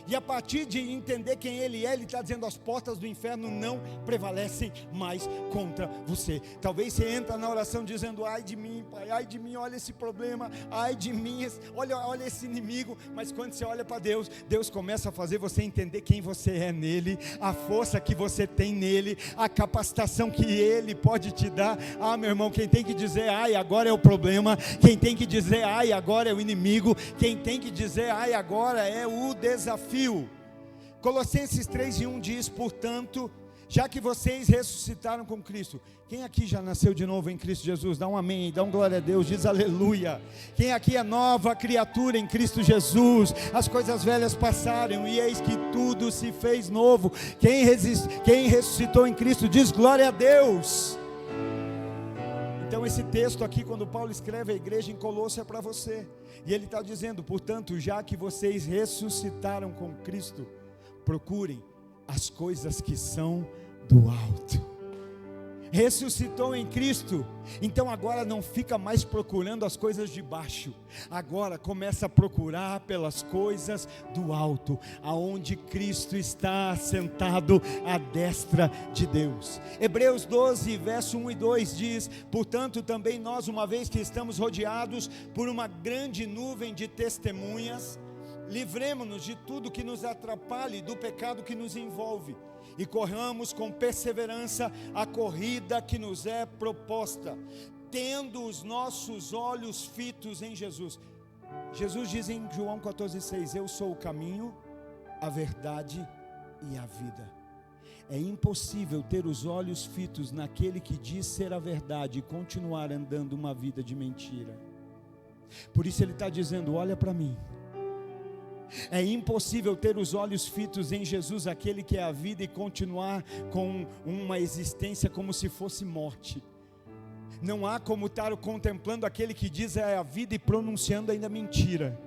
E a partir de entender quem Ele é, Ele está dizendo: as portas do inferno não prevalecem mais contra você. Talvez você entra na oração dizendo: ai de mim, Pai, ai de mim, olha esse problema, ai de mim, olha esse inimigo. Mas quando você olha para Deus, Deus começa a fazer você entender quem você é nele, a força que você tem nele, a capacitação que Ele pode te dar. Ah, meu irmão, quem tem que dizer ai agora é o problema, quem tem que dizer ai agora é o inimigo, quem tem que dizer ai agora é o desafio. Colossenses 3:1 diz: portanto, já que vocês ressuscitaram com Cristo. Quem aqui já nasceu de novo em Cristo Jesus? Dá um amém, dá um glória a Deus, diz aleluia. Quem aqui é nova criatura em Cristo Jesus? As coisas velhas passaram e eis que tudo se fez novo. Quem ressuscitou em Cristo diz glória a Deus. Então esse texto aqui, quando Paulo escreve à igreja em Colossos, é para você. E ele está dizendo: portanto, já que vocês ressuscitaram com Cristo, procurem as coisas que são do alto. Ressuscitou em Cristo, então agora não fica mais procurando as coisas de baixo, agora começa a procurar pelas coisas do alto, aonde Cristo está sentado à destra de Deus. Hebreus 12, verso 1 e 2 diz: portanto também nós, uma vez que estamos rodeados por uma grande nuvem de testemunhas, livremo-nos de tudo que nos atrapalhe, do pecado que nos envolve, e corramos com perseverança a corrida que nos é proposta, tendo os nossos olhos fitos em Jesus. Jesus diz em João 14,6: eu sou o caminho, a verdade e a vida. É impossível ter os olhos fitos naquele que diz ser a verdade e continuar andando uma vida de mentira. Por isso ele está dizendo: olha para mim. É impossível ter os olhos fitos em Jesus, aquele que é a vida, e continuar com uma existência como se fosse morte. Não há como estar contemplando aquele que diz é a vida e pronunciando ainda mentira.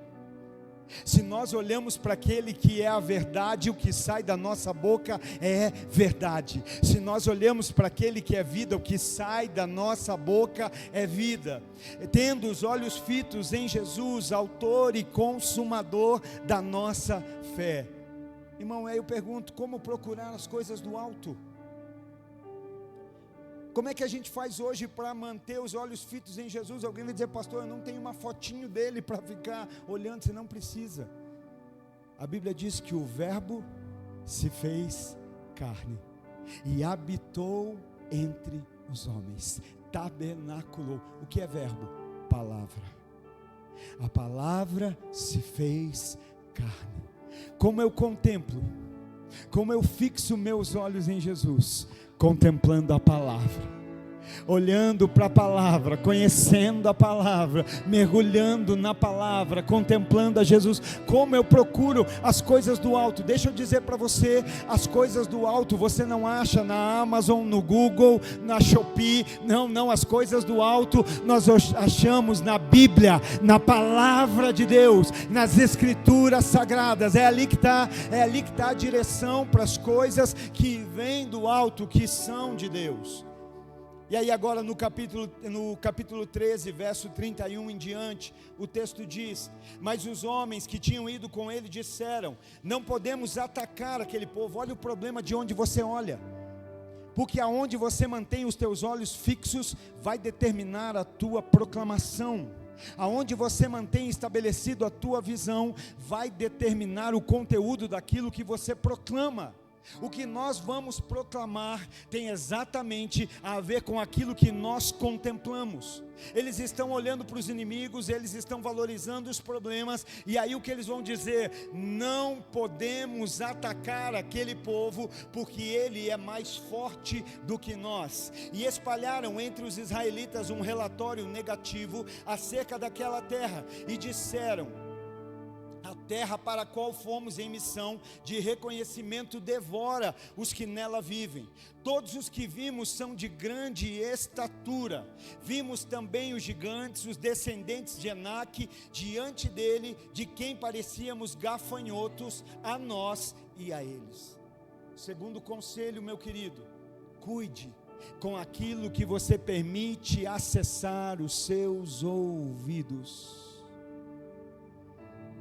Se nós olhamos para aquele que é a verdade, o que sai da nossa boca é verdade. Se nós olhamos para aquele que é vida, o que sai da nossa boca é vida. Tendo os olhos fitos em Jesus, autor e consumador da nossa fé. Irmão, aí eu pergunto: como procurar as coisas do alto? Como é que a gente faz hoje para manter os olhos fitos em Jesus? Alguém vai dizer: pastor, eu não tenho uma fotinho dele para ficar olhando. Você não precisa. A Bíblia diz que o verbo se fez carne e habitou entre os homens, tabernaculou. O que é verbo? Palavra. A palavra se fez carne. Como eu contemplo, como eu fixo meus olhos em Jesus? Contemplando a palavra, olhando para a palavra, conhecendo a palavra, mergulhando na palavra, contemplando a Jesus. Como eu procuro as coisas do alto? Deixa eu dizer para você: as coisas do alto você não acha na Amazon, no Google, na Shopee. Não, as coisas do alto nós achamos na Bíblia, na palavra de Deus, nas escrituras sagradas. É ali que está a direção para as coisas que vêm do alto, que são de Deus. E aí agora no capítulo 13, verso 31 em diante, o texto diz: mas os homens que tinham ido com ele disseram: não podemos atacar aquele povo. Olha o problema de onde você olha, porque aonde você mantém os teus olhos fixos, vai determinar a tua proclamação. Aonde você mantém estabelecido a tua visão, vai determinar o conteúdo daquilo que você proclama. O que nós vamos proclamar tem exatamente a ver com aquilo que nós contemplamos. Eles estão olhando para os inimigos, eles estão valorizando os problemas, e aí o que eles vão dizer? Não podemos atacar aquele povo, porque ele é mais forte do que nós. E espalharam entre os israelitas um relatório negativo acerca daquela terra, e disseram: a terra para a qual fomos em missão de reconhecimento devora os que nela vivem. Todos os que vimos são de grande estatura. Vimos também os gigantes, os descendentes de Enaque, diante dele, de quem parecíamos gafanhotos, a nós e a eles. Segundo conselho, meu querido: cuide com aquilo que você permite acessar os seus ouvidos.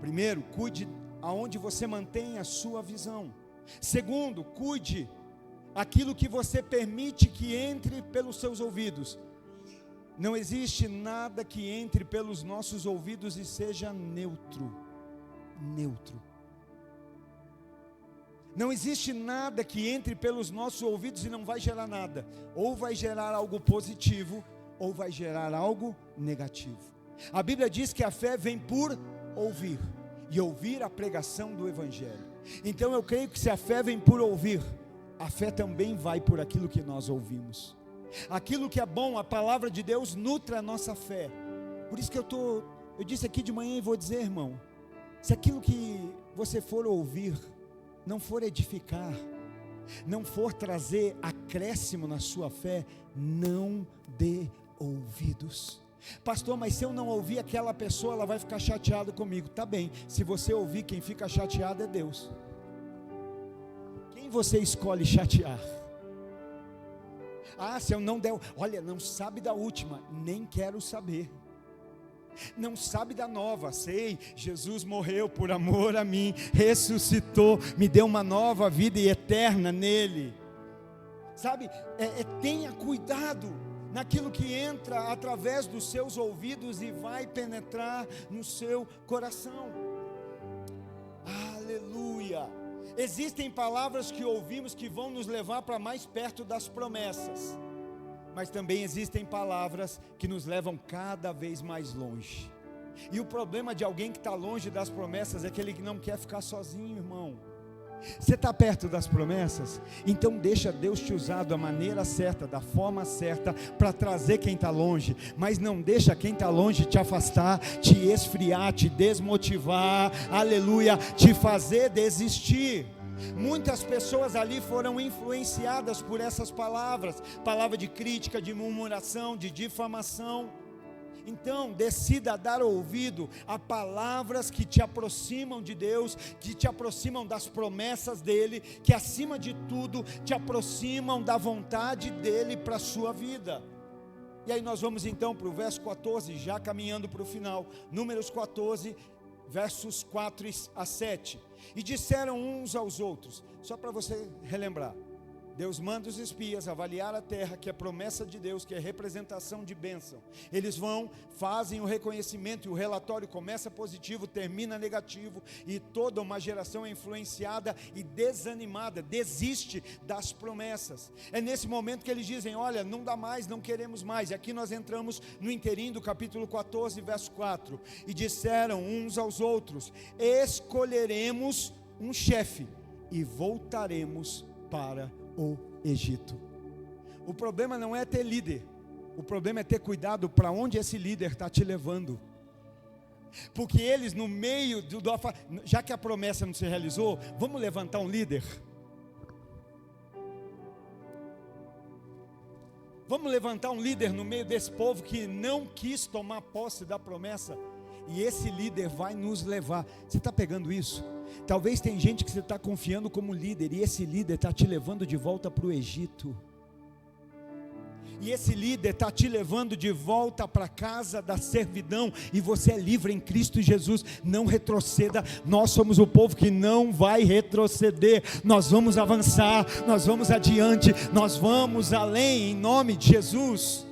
Primeiro, cuide aonde você mantém a sua visão. Segundo, cuide aquilo que você permite que entre pelos seus ouvidos. Não existe nada que entre pelos nossos ouvidos e seja neutro. Não existe nada que entre pelos nossos ouvidos e não vai gerar nada. Ou vai gerar algo positivo, ou vai gerar algo negativo. A Bíblia diz que a fé vem por ouvir, e ouvir a pregação do Evangelho. Então eu creio que se a fé vem por ouvir, a fé também vai por aquilo que nós ouvimos. Aquilo que é bom, a palavra de Deus nutre a nossa fé. Por isso que eu disse aqui de manhã e vou dizer, irmão: se aquilo que você for ouvir não for edificar, não for trazer acréscimo na sua fé, não dê ouvidos. Pastor, mas se eu não ouvir aquela pessoa, ela vai ficar chateada comigo. Tá bem, se você ouvir, quem fica chateado é Deus. Quem você escolhe chatear? Ah, se eu não der, olha, não sabe da última, nem quero saber. Não sabe da nova, sei, Jesus morreu por amor a mim, ressuscitou, me deu uma nova vida e eterna nele. Sabe, tenha cuidado naquilo que entra através dos seus ouvidos e vai penetrar no seu coração. Aleluia. Existem palavras que ouvimos que vão nos levar para mais perto das promessas. Mas também existem palavras que nos levam cada vez mais longe. E o problema de alguém que está longe das promessas é que ele não quer ficar sozinho, irmão. Você está perto das promessas? Então deixa Deus te usar da maneira certa, da forma certa, para trazer quem está longe. Mas não deixa quem está longe te afastar, te esfriar, te desmotivar, aleluia, te fazer desistir. Muitas pessoas ali foram influenciadas por essas palavras, palavra de crítica, de murmuração, de difamação. Então decida dar ouvido a palavras que te aproximam de Deus, que te aproximam das promessas dEle, que acima de tudo te aproximam da vontade dEle para a sua vida. E aí nós vamos então para o verso 14, já caminhando para o final, Números 14, versos 4 a 7. E disseram uns aos outros, só para você relembrar, Deus manda os espias avaliar a terra, que é promessa de Deus, que é representação de bênção. Eles vão, fazem o reconhecimento, e o relatório começa positivo, termina negativo, e toda uma geração é influenciada e desanimada, desiste das promessas. É nesse momento que eles dizem, olha, não dá mais, não queremos mais. E aqui nós entramos no inteirinho do capítulo 14, verso 4. E disseram uns aos outros, escolheremos um chefe e voltaremos para o Egito. O problema não é ter líder, o problema é ter cuidado para onde esse líder está te levando. Porque eles no meio já que a promessa não se realizou, vamos levantar um líder. Vamos levantar um líder no meio desse povo que não quis tomar posse da promessa, e esse líder vai nos levar. Você está pegando isso? Talvez tem gente que você está confiando como líder, e esse líder está te levando de volta para o Egito. E esse líder está te levando de volta para a casa da servidão, e você é livre em Cristo Jesus. Não retroceda, nós somos o povo que não vai retroceder, nós vamos avançar, nós vamos adiante, nós vamos além, em nome de Jesus.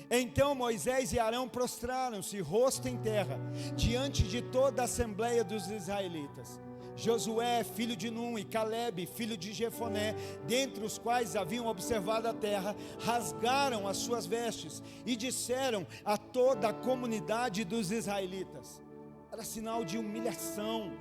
Então Moisés e Arão prostraram-se, rosto em terra, diante de toda a assembleia dos israelitas. Josué, filho de Num, e Calebe, filho de Jefoné, dentre os quais haviam observado a terra, rasgaram as suas vestes e disseram a toda a comunidade dos israelitas. Era sinal de humilhação,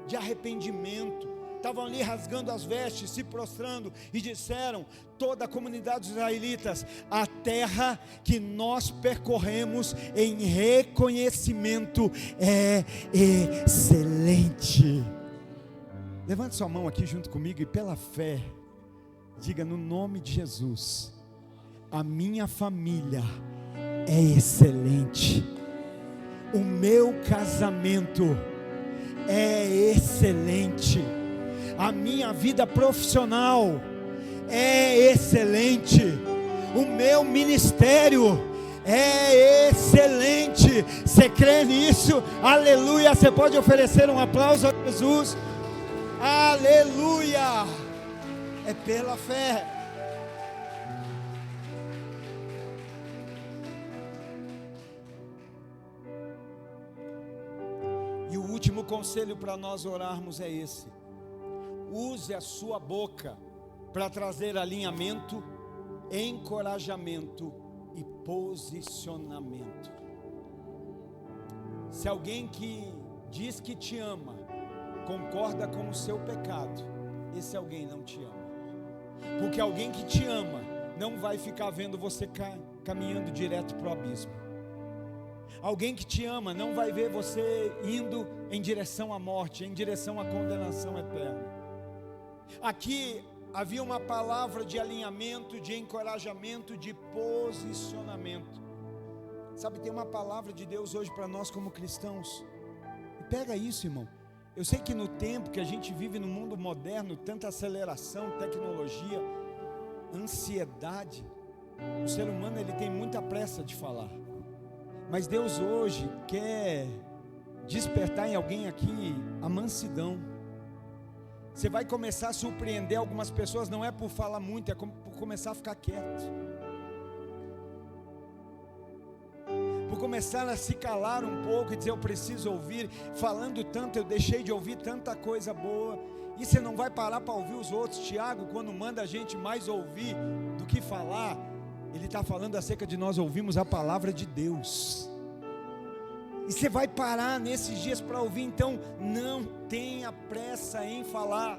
de arrependimento. Estavam ali rasgando as vestes, se prostrando, e disseram, toda a comunidade dos israelitas, a terra que nós percorremos em reconhecimento é excelente. Levante sua mão aqui junto comigo e pela fé, diga no nome de Jesus, a minha família é excelente, o meu casamento é excelente, a minha vida profissional é excelente, o meu ministério é excelente. Você crê nisso? Aleluia. Você pode oferecer um aplauso a Jesus? Aleluia. É pela fé. E o último conselho para nós orarmos é esse: use a sua boca para trazer alinhamento, encorajamento e posicionamento. Se alguém que diz que te ama concorda com o seu pecado, esse alguém não te ama. Porque alguém que te ama não vai ficar vendo você caminhando direto para o abismo. Alguém que te ama não vai ver você indo em direção à morte, em direção à condenação eterna. Aqui havia uma palavra de alinhamento, de encorajamento, de posicionamento. Sabe, tem uma palavra de Deus hoje para nós como cristãos. E pega isso, irmão. Eu sei que no tempo que a gente vive no mundo moderno, tanta aceleração, tecnologia, ansiedade, o ser humano ele tem muita pressa de falar. Mas Deus hoje quer despertar em alguém aqui a mansidão. Você vai começar a surpreender algumas pessoas, não é por falar muito, é por começar a ficar quieto, por começar a se calar um pouco e dizer, eu preciso ouvir. Falando tanto, eu deixei de ouvir tanta coisa boa. E você não vai parar para ouvir os outros. Tiago, quando manda a gente mais ouvir do que falar, Ele está falando acerca de nós ouvirmos a palavra de Deus. E você vai parar nesses dias para ouvir, então não tenha pressa em falar.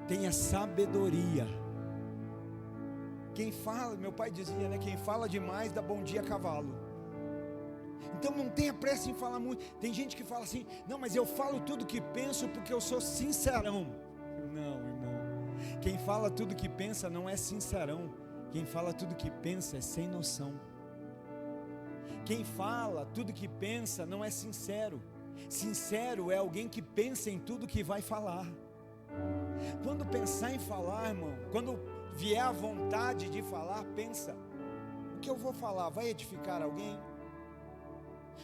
Tenha sabedoria. Quem fala, meu pai dizia, né? Quem fala demais dá bom dia a cavalo. Então não tenha pressa em falar muito. Tem gente que fala assim: não, mas eu falo tudo que penso porque eu sou sincerão. Não, irmão. Quem fala tudo que pensa não é sincerão. Quem fala tudo que pensa é sem noção. Quem fala tudo que pensa não é sincero. Sincero é alguém que pensa em tudo que vai falar. Quando pensar em falar, irmão, quando vier a vontade de falar, pensa: o que eu vou falar vai edificar alguém?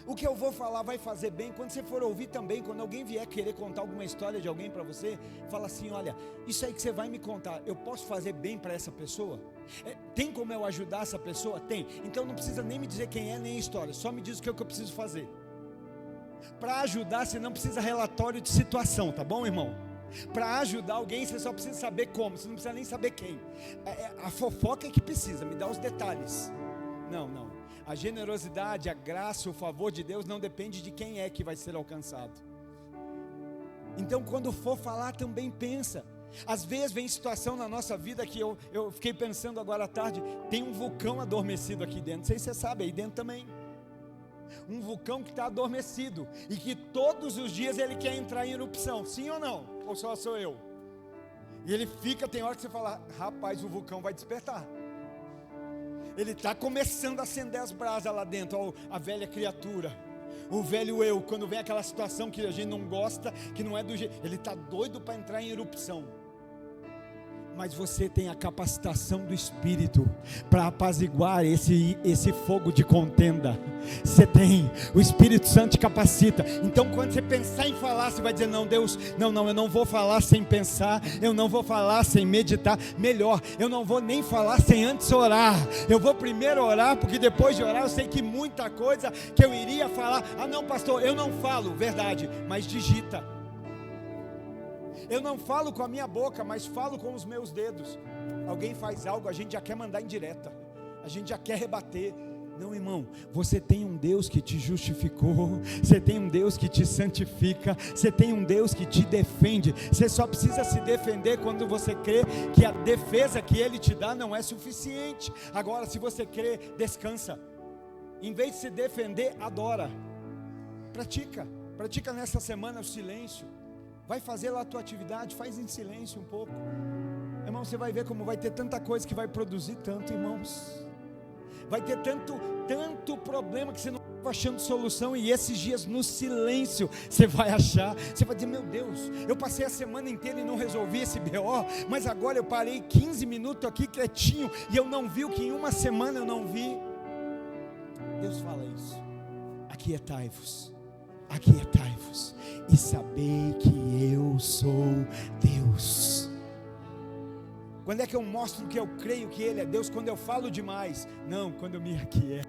O que eu vou falar vai fazer bem? Quando você for ouvir também, quando alguém vier querer contar alguma história de alguém para você, fala assim: olha, isso aí que você vai me contar, eu posso fazer bem para essa pessoa? Tem como eu ajudar essa pessoa? Tem. Então não precisa nem me dizer quem é, nem a história, só me diz o que eu preciso fazer. Para ajudar, você não precisa relatório de situação, tá bom, irmão? Para ajudar alguém, você só precisa saber como, você não precisa nem saber quem. A fofoca é que precisa, me dá os detalhes. Não. A generosidade, a graça, o favor de Deus não depende de quem é que vai ser alcançado. Então quando for falar também pensa. Às vezes vem situação na nossa vida que eu fiquei pensando agora à tarde, tem um vulcão adormecido aqui dentro, não sei se você sabe, aí dentro também. Um vulcão que está adormecido e que todos os dias ele quer entrar em erupção, sim ou não? Ou só sou eu? E ele fica, tem hora que você fala: rapaz, o vulcão vai despertar. Ele está começando a acender as brasas lá dentro. Ó, a velha criatura, o velho eu, quando vem aquela situação que a gente não gosta, que não é do jeito, ele está doido para entrar em erupção. Mas você tem a capacitação do Espírito para apaziguar esse fogo de contenda. Você tem, o Espírito Santo te capacita. Então quando você pensar em falar, você vai dizer: não, Deus, não, eu não vou falar sem pensar, eu não vou falar sem meditar. Melhor, eu não vou nem falar sem antes orar. Eu vou primeiro orar, porque depois de orar eu sei que muita coisa que eu iria falar, não, pastor, eu não falo, verdade, mas digita. Eu não falo com a minha boca, mas falo com os meus dedos. Alguém faz algo, a gente já quer mandar indireta, a gente já quer rebater. Não, irmão, você tem um Deus que te justificou, você tem um Deus que te santifica, você tem um Deus que te defende. Você só precisa se defender quando você crê que a defesa que Ele te dá não é suficiente. Agora, se você crê, descansa. Em vez de se defender, adora. Pratica nessa semana o silêncio. Vai fazer lá a tua atividade, faz em silêncio um pouco. Irmão, você vai ver como vai ter tanta coisa que vai produzir tanto, irmãos. Vai ter tanto problema que você não está achando solução. E esses dias no silêncio você vai achar. Você vai dizer: meu Deus, eu passei a semana inteira e não resolvi esse BO, mas agora eu parei 15 minutos aqui quietinho e eu não vi o que em uma semana eu não vi. Deus fala isso: aquietai-vos e sabei que eu sou Deus. Quando é que eu mostro que eu creio que Ele é Deus? Quando eu falo demais? Não, quando eu me aquieto.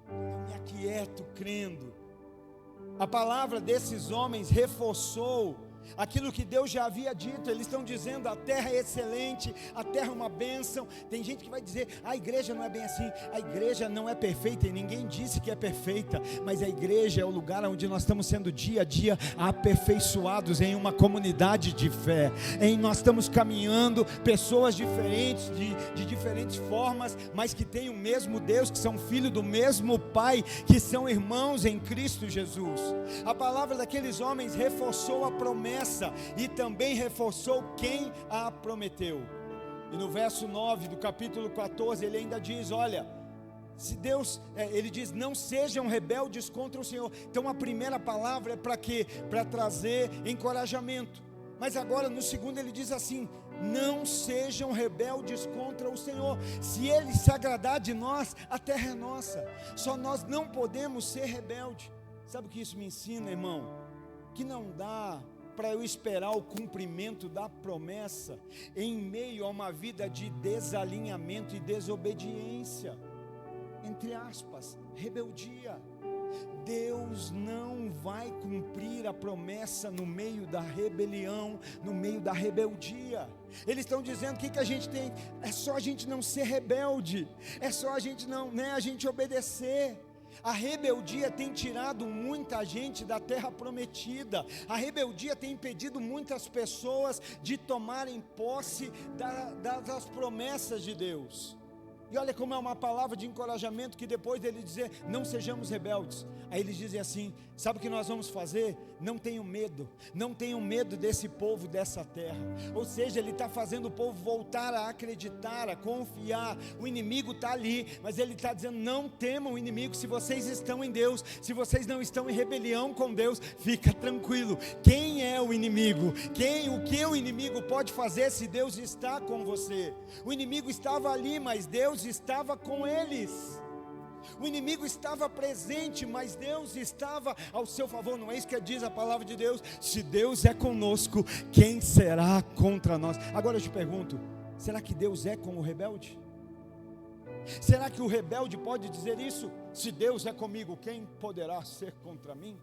Eu me aquieto crendo. A palavra desses homens reforçou aquilo que Deus já havia dito. Eles estão dizendo: a terra é excelente, a terra é uma bênção. Tem gente que vai dizer: a igreja não é bem assim, a igreja não é perfeita, e ninguém disse que é perfeita, mas a igreja é o lugar onde nós estamos sendo dia a dia aperfeiçoados em uma comunidade de fé. Nós estamos caminhando, pessoas diferentes, de diferentes formas, mas que têm o mesmo Deus, que são filhos do mesmo Pai, que são irmãos em Cristo Jesus. A palavra daqueles homens reforçou a promessa e também reforçou quem a prometeu. E no verso 9 do capítulo 14 ele ainda diz: olha, se Deus, ele diz: não sejam rebeldes contra o Senhor. Então a primeira palavra é para quê? Para trazer encorajamento. Mas agora no segundo ele diz assim: não sejam rebeldes contra o Senhor. Se Ele se agradar de nós, a terra é nossa. Só nós não podemos ser rebeldes. Sabe o que isso me ensina, irmão? Que não dá para eu esperar o cumprimento da promessa em meio a uma vida de desalinhamento e desobediência, entre aspas, rebeldia. Deus não vai cumprir a promessa no meio da rebelião, no meio da rebeldia. Eles estão dizendo que a gente tem, é só a gente não ser rebelde, é só a gente não, a gente obedecer. A rebeldia tem tirado muita gente da terra prometida. A rebeldia tem impedido muitas pessoas de tomarem posse das promessas de Deus. E olha como é uma palavra de encorajamento, que depois dele dizer, não sejamos rebeldes, aí eles dizem assim, sabe o que nós vamos fazer? Não tenham medo desse povo, dessa terra. Ou seja, ele está fazendo o povo voltar a acreditar, a confiar. O inimigo está ali, mas ele está dizendo, não temam o inimigo, se vocês estão em Deus, se vocês não estão em rebelião com Deus, fica tranquilo. Quem é o inimigo? O que o inimigo pode fazer se Deus está com você? O inimigo estava ali, mas Deus estava com eles. O inimigo estava presente, mas Deus estava ao seu favor. Não é isso que diz a palavra de Deus? Se Deus é conosco, quem será contra nós? Agora eu te pergunto, será que Deus é com o rebelde? Será que o rebelde pode dizer isso? Se Deus é comigo, quem poderá ser contra mim?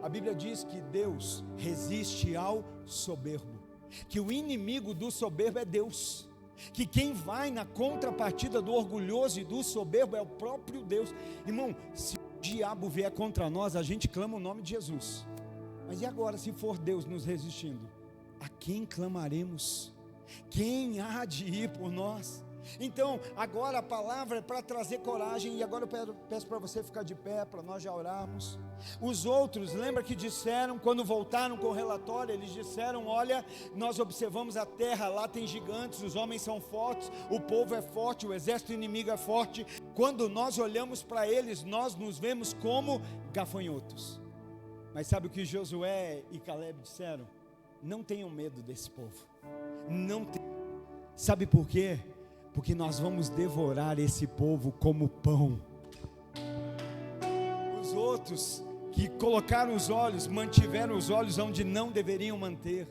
A Bíblia diz que Deus resiste ao soberbo, que o inimigo do soberbo é Deus, que quem vai na contrapartida do orgulhoso e do soberbo é o próprio Deus. Irmão, se o diabo vier contra nós, a gente clama o nome de Jesus, mas e agora se for Deus nos resistindo? A quem clamaremos? Quem há de ir por nós? Então agora a palavra é para trazer coragem. E agora eu peço para você ficar de pé, para nós já orarmos. Os outros, lembra que disseram, quando voltaram com o relatório, eles disseram, olha, nós observamos a terra, lá tem gigantes, os homens são fortes, o povo é forte, o exército inimigo é forte. Quando nós olhamos para eles, nós nos vemos como gafanhotos. Mas sabe o que Josué e Caleb disseram? Não tenham medo desse povo, não tenham. Sabe por quê? Porque nós vamos devorar esse povo como pão. Os outros que colocaram os olhos, mantiveram os olhos onde não deveriam manter.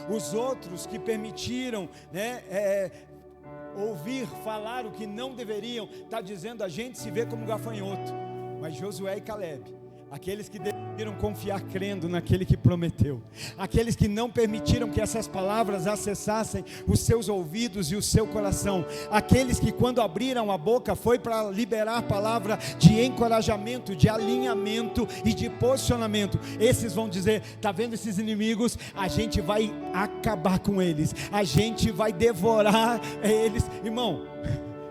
Os outros que permitiram, ouvir, falar o que não deveriam, está dizendo, a gente se vê como gafanhoto. Mas Josué e Caleb, aqueles que decidiram confiar crendo naquele que prometeu, aqueles que não permitiram que essas palavras acessassem os seus ouvidos e o seu coração, aqueles que quando abriram a boca foi para liberar palavra de encorajamento, de alinhamento e de posicionamento. Esses vão dizer, está vendo esses inimigos? A gente vai acabar com eles, a gente vai devorar eles. Irmão,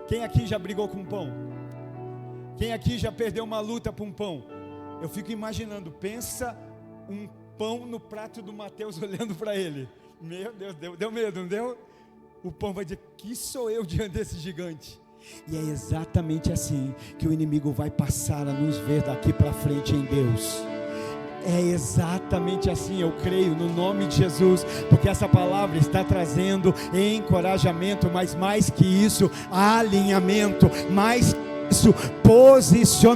quem aqui já brigou com pão? Quem aqui já perdeu uma luta por um pão? Eu fico imaginando, pensa um pão no prato do Mateus olhando para ele. Meu Deus, deu medo, não deu? O pão vai dizer, que sou eu diante desse gigante? E é exatamente assim que o inimigo vai passar a nos ver daqui para frente em Deus. É exatamente assim, eu creio no nome de Jesus, porque essa palavra está trazendo encorajamento, mas mais que isso, alinhamento, mais que isso, posicionamento.